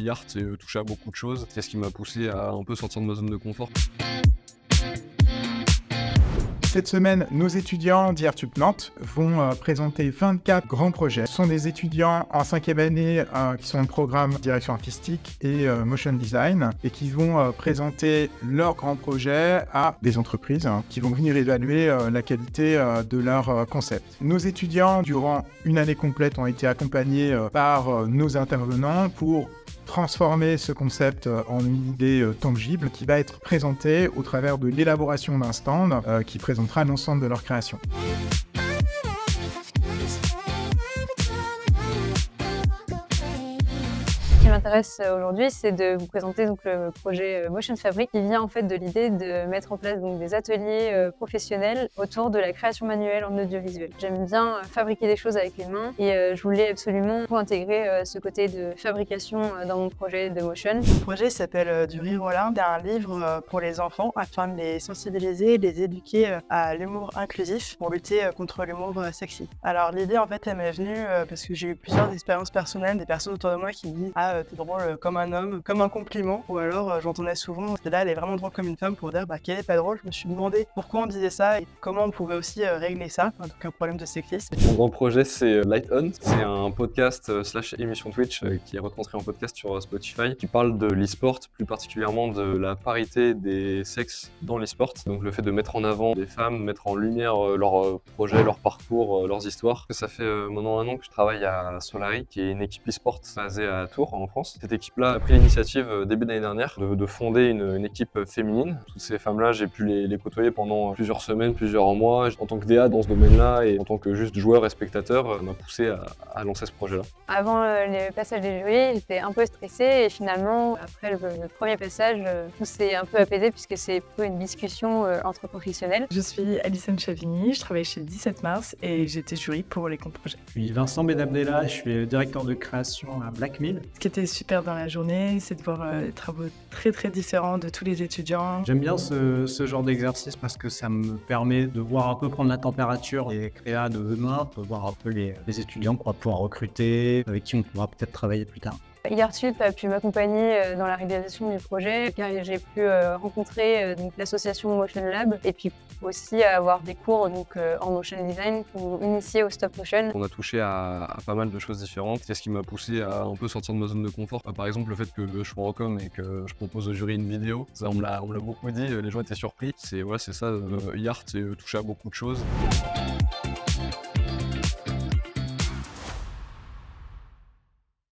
Yart et toucher à beaucoup de choses. C'est ce qui m'a poussé à un peu sortir de ma zone de confort. Cette semaine, nos étudiants d'IRTUP Nantes vont présenter 24 grands projets. Ce sont des étudiants en 5e année qui sont en programme direction artistique et motion design et qui vont présenter leurs grands projets à des entreprises qui vont venir évaluer la qualité de leur concept. Nos étudiants, durant une année complète, ont été accompagnés par nos intervenants pour transformer ce concept en une idée tangible qui va être présentée au travers de l'élaboration d'un stand qui présentera l'ensemble de leur création. Ce qui m'intéresse aujourd'hui, c'est de vous présenter donc, le projet Motion Fabric qui vient en fait de l'idée de mettre en place donc, des ateliers professionnels autour de la création manuelle en audiovisuel. J'aime bien fabriquer des choses avec les mains et je voulais absolument intégrer ce côté de fabrication dans mon projet de Motion. Le projet s'appelle Du rire au lin. C'est un livre pour les enfants afin de les sensibiliser et de les éduquer à l'humour inclusif pour lutter contre l'humour sexy. Alors l'idée en fait elle m'est venue parce que j'ai eu plusieurs expériences personnelles, des personnes autour de moi qui me disent « Ah, t'es drôle comme un homme », comme un compliment, ou alors j'entendais souvent « Là, elle est vraiment drôle comme une femme » pour dire « qu'elle est pas drôle ». Je me suis demandé pourquoi on disait ça et comment on pouvait aussi régler ça, donc un problème de sexisme. Mon grand projet, c'est Light On. C'est un podcast / émission Twitch qui est retranscrit en podcast sur Spotify, qui parle de l'e-sport, plus particulièrement de la parité des sexes dans l'e-sport. Donc le fait de mettre en avant des femmes, mettre en lumière leurs projets, leurs parcours, leurs histoires. Ça fait maintenant 1 an que je travaille à Solari, qui est une équipe e-sport basée à Tours, en France. Cette équipe-là a pris l'initiative début d'année dernière de fonder une équipe féminine. Toutes ces femmes-là, j'ai pu les côtoyer pendant plusieurs semaines, plusieurs mois. En tant que DA dans ce domaine-là et en tant que juste joueur et spectateur, m'a poussé à lancer ce projet-là. Avant le passage des jurys, j'étais un peu stressée et finalement, après le premier passage, tout s'est un peu apaisé puisque c'est plutôt une discussion entre professionnels. Je suis Alison Chavigny, je travaille chez 17 mars et j'étais jury pour les contre-projets. Je suis Vincent Benabdella, je suis directeur de création à Black Mill. Ce qui était super dans la journée, c'est de voir des travaux très différents de tous les étudiants. J'aime bien ce genre d'exercice parce que ça me permet de voir un peu prendre la température des créas de demain, de voir un peu les étudiants qu'on va pouvoir recruter, avec qui on pourra peut-être travailler plus tard. IRTUP a pu m'accompagner dans la réalisation du projet car j'ai pu rencontrer l'association Motion Lab et puis aussi avoir des cours en motion design pour initier au stop motion. On a touché à pas mal de choses différentes. C'est ce qui m'a poussé à un peu sortir de ma zone de confort. Par exemple, le fait que je sois en com et que je propose au jury une vidéo, ça on me l'a beaucoup dit, les gens étaient surpris. C'est ça, Yart, c'est toucher à beaucoup de choses.